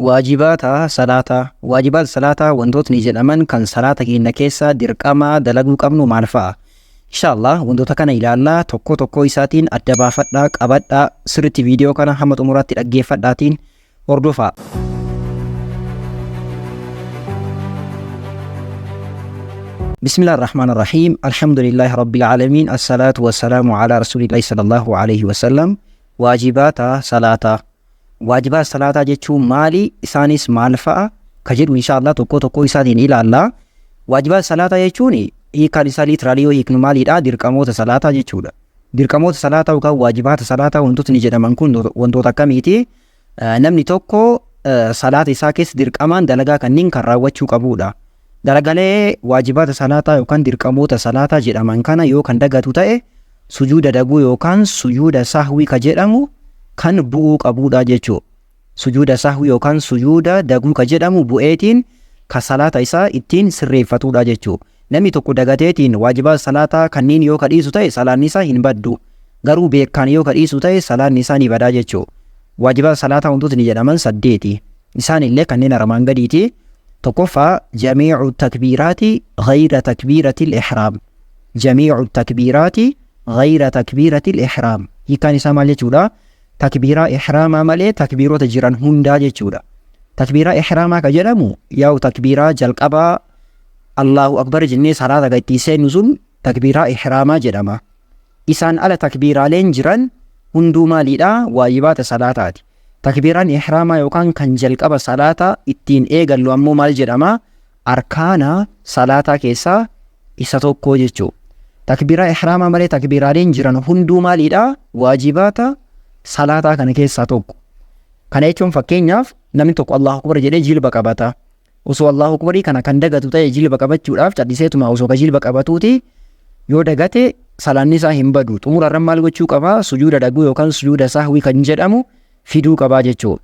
Waajibaata salaataa. Waajibaata salaataa wantootni jedhaman kan salaata keenya keessa dirqama dalaguu qabnu maal fa'a? Inshallah wantoota kana ilaallaa tokko tokko isaatiin adda baafadhaa qabadhaa sirriitti viidiyoo kana hamma xumuraatti dhaggeeffadhaatiin hordofaa. Bismillahirrahmanirrahim. Alhamdulillahi rabbil alamin. Assalatu wassalamu ala rasulillahi sallallahu alaihi wasallam. Waajibaata salaataa. Waajibaata salaataa jechuun maali? Isaanis maal fa'a? Ka jedhu inshallah tokko tokko isaatiin ilaallaa. Waajibaata salaataa jechuun hiikaan isaa liitiraalii yoo hiiknu maalidha? Dirqamoota salaataa jechuudha. Dirqamoota salaataa yookaan waajibaata salaataa wantootni jedhaman kun wantoota akkamiiti? Namni tokko salaata isaa keessa dirqamaan dalagaa kanneen kan raawwachuu qabudha. Dalagalee waajibaata salaataa yookaan dirqamoota salaataa jedhaman kana yoo kan dagatu ta'e sujuuda daguu yookaan sujuuda sahwii ka jedhamu kan bu'uu qabudha jechuudha. Sujuuda sahwii yookaan sujuuda daguu ka jedhamu bu'eetiin ka salaata isaa ittiin sirreeffatudha jechuudha. Namni tokko dagateetiin waajibaata salaataa kanneen yoo kadhiisu ta'e salaanni isaa hin baddu. Garuu beekaan yoo kadhiisu ta'e salaanni isaa ni badaa jechuudha. Waajibaata salaataa wantootni jedhaman 8. Isaan illee kanneen armaan gadiiti. Tokkoffaa jamiicu takbiiraati ghayra takbiiratil ihraam. Jamiicu takbiiraati ghayra takbiiratil ihraam. Hiikaan isaa maal jechuudha? Takbiiraa ihraamaa malee takbiirota jiran hundaa jechuudha. Takbiiraa ihraamaa ka jedhamu yaa'u takbiiraa jalqabaa Allahu akbar jennee salaata gadi seennu sun takbiiraa ihraamaa jedhama. Isaan ala takbiiraaleen jiran hunduu maalidha? Waajibaata salaataati. Takbiiraan ihraamaa yookaan kan jalqaba salaata ittiin eegallu ammoo maal jedhama? Arkaana salaataa keessaa isa tokko jechuudha. Takbiiraa ihraamaa malee takbiiraaleen jiran hunduu maalidha? Waajibaata salaataa kana keessaa tokko. Kana jechuun fakkeenyaaf namni tokko Allahu akbar jedhee jilba qabata. Osoo Allahu akbarii kana kan dagatu ta'e jilba qabachuudhaaf calliseetuma osoo ka jilba qabatuuti yoo dagate salaanni isaa hin badu. Xumurarran maal gochuu qaba? Sujuuda daguu yookaan sujuuda sahwii kan jedhamu fiduu qabaa jechuudha.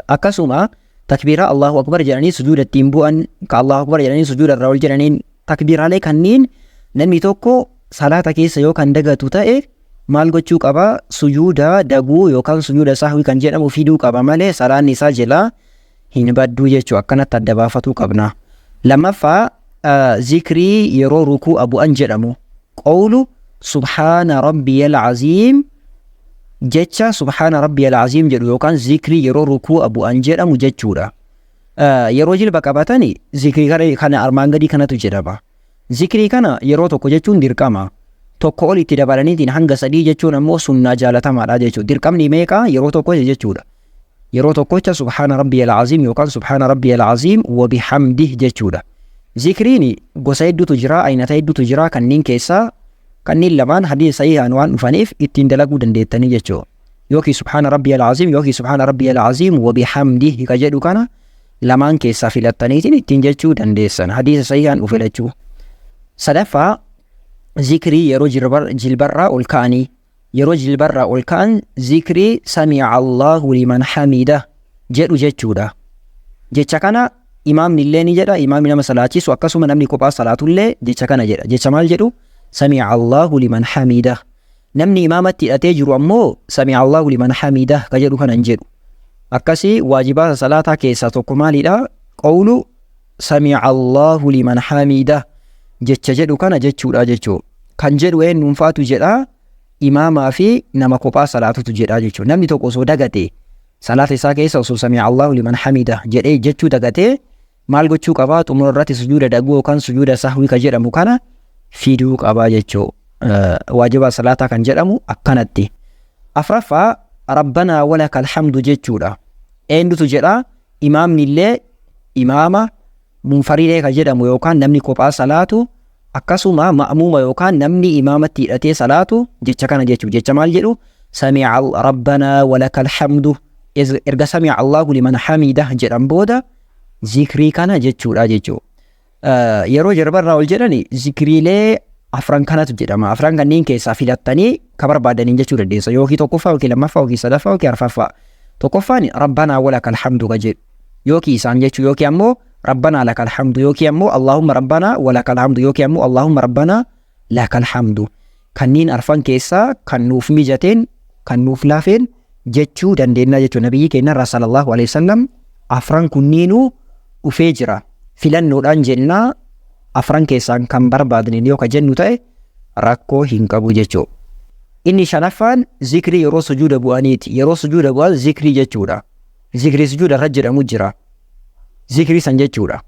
Akkasuma takbiiraa Allahu akbar jedhanii sujuuda ittiin bu'an ka Allahu akbar jedhanii sujuuda irraa ol jedhaniin takbiiraalee kanneen namni tokko salaata keessa yoo kan dagatu ta'e maal gochuu qaba? Sujuuda daguu yookaan sujuuda sahwii kan jedhamu fiduu qaba malee salaanni isaa jalaa hin baddu jechuudha. Akkanatti adda baafatuu qabna. Lammaffaa zikrii yeroo rukuu bu'an jedhamu. Qawlu subhaana rabbiyal aziim jecha subhaana rabbiyal aziim jedhu yookaan zikrii yeroo rukuu bu'an jedhamu jechuudha. Yeroo jilba qabatani zikrii kana armaan gadii kanatu jedhama. Zikrii kana yeroo tokko jechuun dirqama. Tokko ol itti dabalaniitiin hanga 3 jechuun ammoo sunnaa jaalatamaadha jechuudha. Dirqamni meeqa? Yeroo tokko jechuudha. Yeroo tokkocha subhaana rabbiyal aziim yookaan subhaana rabbiyal aziim wa bihamdihi jechuudha. Zikriin gosa hedduutu jira, aynata hedduutu jira. Kanneen keessaa kanneen lamaan hadiisa sahihaan waan dhufaniif ittiin dalaguu dandeettanii jechuudha. Yookiin subhaana rabbiyal aziim yookiin subhaana rabbiyal aziim wa bihamdihi ka jedhu kana lamaan keessaa filattaniitiin ittiin jechuu dandeessan. Hadiisa sahihaan dhufe jechuudha. Sadaffaa zikrii yeroo jilbarraa ol ka'anii. Yeroo jilbarraa ol ka'an zikrii sami'a Allahu liman hamida jedhu jechuudha. Jecha kana imaamni illee ni jedha. Imaamni nama salaachisu akkasuma namni kophaa salaatullee jecha kana jedha. Jecha maal jedhu? Sami'a Allahu liman hamida. Namni imaamatti hidhatee jiru ammoo sami'a Allahu liman hamida ka jedhu kanan jedhu. Akkasii waajibaata salaataa keessaa tokko maalidha? Qawlu sami'a Allahu liman hamida jecha jedhu kana jechuudha jechuudha. Kan jedhu eenyuunfaatu jedha? Imaamaa fi nama kophaa salaatutu jedha jechuudha. Namni tokko osoo dagate salaata isaa keessa osoo sami'a Allahu liman hamida jedhee jechuu dagatee maal gochuu qabaa? Xumura irratti sujuuda daguu yookaan sujuuda sahwii ka jedhamu kana fiduu qabaa jechuudha. Waajibaata salaataa kan jedhamu akkanatti. Afraffaa rabbanaa walakal hamdu jechuudha. Eenyutu jedha? Imaamni illee imaama munfaridee ka jedhamu yookaan namni kophaa salaatu akkasuma ma'muuma yookaan namni imaamatti hidhatee salaatu jecha kana jechuudha. Jecha maal jedhu? Sami'a rabbanaa walakal hamdu. Erga sami'a Allahu liman hamida jedhan booda zikrii kana jechuudha jechuudha. Yeroo jilbarraa ol jedhani zikriilee afran kanatu jedhama. Afran kanneen keessaa filattanii ka barbaadaniin jechuu dandeessa. Yookiin tokkoffaa yookiin lammaffaa yookiin sadaffaa yookiin arfaffaa. Tokkoffaan rabbanaa walakal hamdu ka jedhu yookiin isaan jechuu yookiin ammoo ربنا لك الحمد يوكي أمو اللهم ربنا ولك الحمد يوكي أمو اللهم ربنا لك الحمد كنين أرفان كيسا كنوف ميجتين كنوف لافين جتشو دندنا جتشو نبي كينا رسول الله عليه وسلم afran kunniinuu dhufee jira. Filannoodhaan jennaa afran keessaan kan barbaadne yoo ka jennu ta'e rakkoo hin qabu jechuudha. Inni shanaffaan zikrii yeroo sujuuda bu'aniiti. Yeroo sujuuda bu'an zikrii jechuudha. Zikrii sujuuda irra jedhamu jira. Zikrii san jechuudha.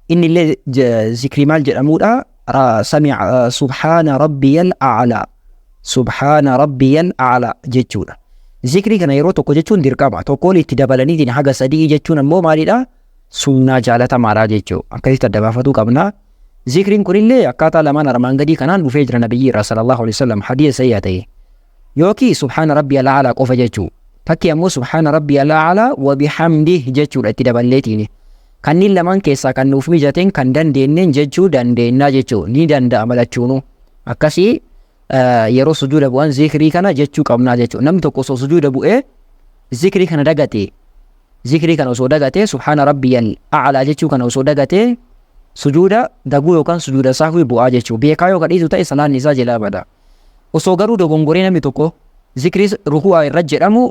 Inni illee zikrii maal jedhamuudha? Subhaana rabbiyal a'laa. Subhaana rabbiyal a'laa jechuudha. Zikrii kana yeroo tokko jechuun dirqama. Tokkoon itti dabalaniitiin haga sadii jechuun ammoo maalidha? Sunnaa jaalatamaadha jechuudha. Akkasitti adda baafatuu qabna. Zikriin kunillee akkaataa lamaan armaan gadii kanaan dhufee jira nabiyyi irraa sallallahu alaihi wasallam hadiisa sayyaa ta'e. Yookiin subhaana rabbiyal a'laa qofa jechuudha. Takki ammoo subhaana rabbiyal a'laa wa bihamdihi jechuudha itti daballeetiin. Kanneen lamaan keessaa kan nuuf mijateen kan dandeenyeen jechuu dandeenya jechuudha. Ni danda'a malachuunu. Akkasii yeroo sujuuda bu'an zikrii kana jechuu qabnaa jechuudha. Namni tokko osoo sujuuda bu'ee zikrii kana dagate. Zikrii kana osoo dagate subhaana rabbiyal a'laa jechuu kana osoo dagate sujuuda daguu yookaan sujuuda sahwii bu'aa jechuudha. Beekaa yoo kadhiitu ta'e salaanni isaa jalaa bada. Osoo garuu dogongoree namni tokko zikrii ruku'aa irra jedhamu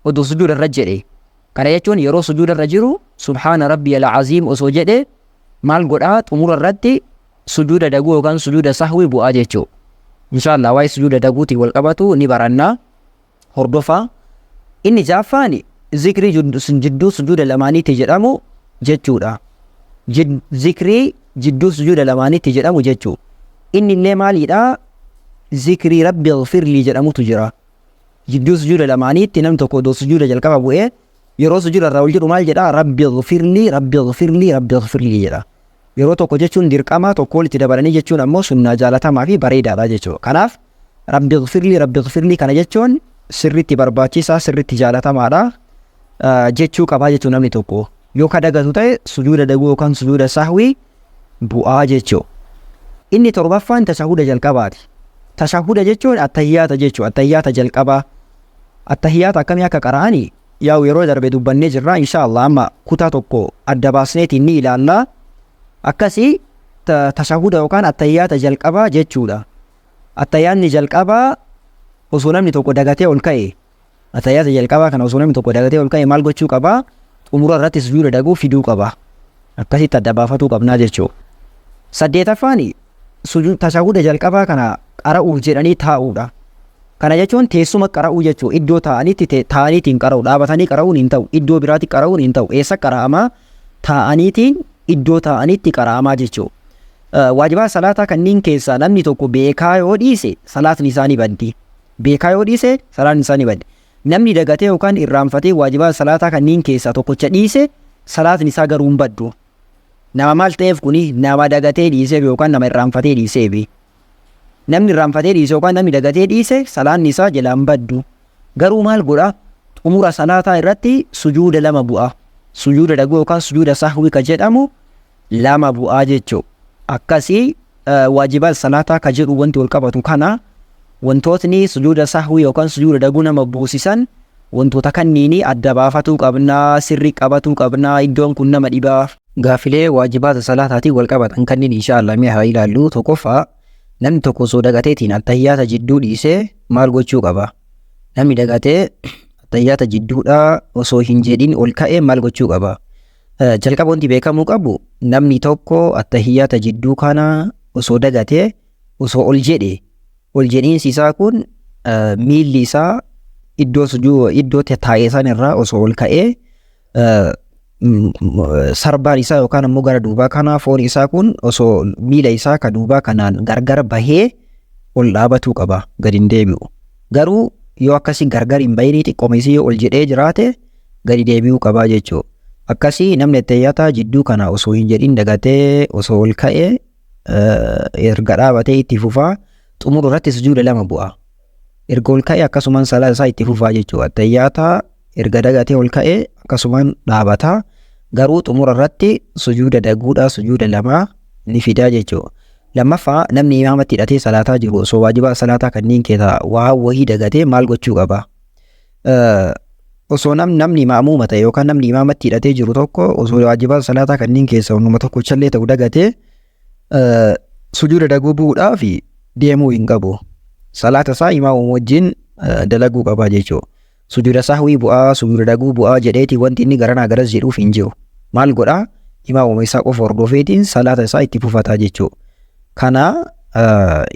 oduu sujuuda irra jedhe. Kana jechuun yeroo sujuuda irra jiru subhaana rabbiyal aziim osoo jedhe maal godhaa xumura irratti sujuuda daguu yookaan sujuuda sahwii bu'aa jechuudha. Inshallah waa'ee sujuuda daguutiin wal qabatu ni barannaa hordofaa. Inni jaaffaan zikrii jidduu sujuuda lamaaniitti jedhamu jechuudha. Zikrii jidduu sujuuda lamaaniitti jedhamu jechuudha. Inni illee maalidha? Zikrii rabbi ighfirlii jedhamutu jira. Jidduu sujuuda lamaaniitti namni tokko odoo sujuuda jalqaba bu'ee yeroo sujuuda irraa ol jedhu maal jedhaa? Rabbi ighfirlii, rabbi ighfirlii, rabbi ighfirlii jedha. Yeroo tokko jechuun dirqama, tokko walitti dabalanii jechuun ammoo sunnaa jaalatamaa fi bareedaadha jechuudha. Kanaaf rabbi ighfirlii kana jechuun sirriitti barbaachisaa, sirriitti jaalatamaadha jechuu qabaa jechuun namni tokko. Yoo ka dagatu ta'e sujuuda daguu yookaan sujuuda sahwii bu'aa jechuudha. Inni torbaffaan tashahuda jalqabaati. Tashahuda jechuun attahiyyaata jechuudha. Attahiyyaata jalqabaa. Attahiyyaata akkamii akka qara'anii yeroo darbe dubbannee jirra. Inshaallah amma kutaa tokko adda baasneetiin ni ilaalla. Akkasii tashahuda yookaan attahiyyaata jalqabaa jechuudha. Attahiyyaatni jalqabaa osoo namni tokko dagatee ol ka'e. Attahiyyaata jalqabaa kana osoo namni tokko dagatee ol ka'e maal gochuu qabaa? Xumura irratti sujuuda daguu fiduu qaba. Akkasitti adda baafatuu qabnaa jechuudha. Saddeetaffaan tashahuda jalqabaa kana qara'uuf jedhanii taa'uudha. Kana jechuun teessuma qara'uu jechuudha. Iddoo taa'aniitiin qara'u. Dhaabatanii qara'uun hin ta'u. Iddoo biraatti qara'uun hin ta'u. Eessa qara'amaa? Taa'aniitiin iddoo taa'aniitti qara'amaa jechuudha. Waajibaa salaataa kanneen keessaa namni tokko beekaa yoo dhiise salaatni isaa ni baddi. Beekaa yoo dhiise salaatni isaa ni baddi. Namni dagatee yookaan irraanfatee waajibaa salaataa kanneen keessaa tokkocha dhiise salaatni isaa garuu hin baddu. Nama maal ta'eef kuni nama dagatee dhiiseef yookaan nama irraanfatee dhiiseef. Namni irraanfatee dhiise yookaan namni dagatee dhiise salaanni isaa jalaan baddu. Garuu maal godha? Xumura salaataa irratti sujuuda lama bu'a. Sujuuda daguu yookaan sujuuda sahwii ka jedhamu lama bu'aa jechuudha. Akkasii waajibaa salaataa ka jedhu wanti wal qabatu kana wantootni sujuuda sahwii yookaan sujuuda daguu nama buusisan wantoota kanniini adda baafatuu qabnaa, sirrii qabatuu qabnaa. Iddoon kun nama dhibaa. Gaafilee waajibaata salaataatiin wal qabatan kanneen inshaallah mee haa ilaallu. Tokkoffaa namni tokko osoo dagateetiin attahiyyaata jidduu dhiisee maal gochuu qaba? Namni dagatee attahiyyaata jidduudhaa osoo hin jedhin ol ka'ee maal gochuu qaba? Jalqaba wanti beekamuu qabu namni tokko attahiyyaata jidduu kana osoo dagatee osoo ol jedhiinsi isaa kun miilli isaa iddoo taa'ee san irraa osoo ol ka'ee sarbaan isaa yookaan ammoo gara duubaa kana foon isaa kun osoo miila isaa ka duubaa kanaan gargar bahee ol dhaabatuu qaba, gad hin deebi'u. Garuu yoo akkasii gargar hin bahini xiqqooma isii ol jedhee jiraate gadi deebi'uu qabaa jechuudha. Akkasii namni attahiyyaata jidduu kana osoo hin jedhin dagatee osoo ol ka'ee erga dhaabatee itti fufaa xumura irratti sujuuda lama bu'a. Erga ol ka'ee akkasumaan salaata isaa itti fufaa jechuudha. Attahiyyaata erga dagatee ol ka'ee akkasumaan dhaabataa. Garuu xumura irratti sujuuda daguudha sujuuda lama ni fidaa jechuudha. Lammaffaa namni imaamatti hidhatee salaataa jiru osoo waajibaa salaataa kanneen keessaa waa wahii dagatee maal gochuu qaba? Osoo namni ma'muuma ta'e yookaan namni imaamatti hidhatee jiru tokko osoo waajibaa salaataa kanneen keessaa waanuma tokkochallee ta'u dagatee sujuuda daguu bu'uudhaaf deemuu hin qabu. Salaata isaa imaamuma wajjin dalaguu qaba jechuudha. sujuuda sahwii bu'aa, sujuuda daguu bu'aa jedheeti wanti inni garanaa garas jedhuuf hin jiru. Maal godhaa? Imaamuma isaa qofa hordofeetiin salaata isaa itti fufataa jechuudha. Kana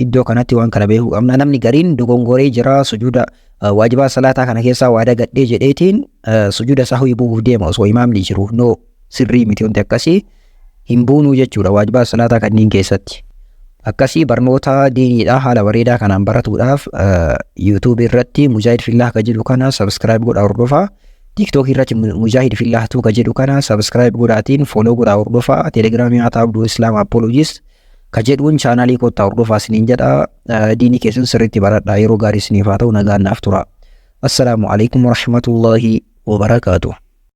iddoo kanatti waan kana beekuu qabna. Namni gariin dogongoree jira sujuuda waajibaa salaataa kana keessaa waa dagadhee jedheetiin sujuuda sahwii bu'uuf deema osoo imaamni jiru. No, sirrii miti wanti akkasii hin buunuu jechuudha waajibaa salaataa kanneen keessatti. Akkasii barnoota diiniidhaa haala bareedaa kanaan baratuudhaaf YouTube irratti Mujaahid Fillah ka jedhu kana subscribe godhaa hordofaa. TikTok irratti Mujaahid Fillah ka jedhu kana subscribe godhaatiin follow godhaa hordofaa. Telegiraamii Ata Abduu Islaam Apologist ka jedhuun chaanaalii kottaa hordofaa isiniin jedha. Diinii keessan sirriitti baradhaa. Yeroo gaarii isiniif haa ta'u nagaan naaf tura. Assalaamu alaikum warahmatullahi wabarakaatuh.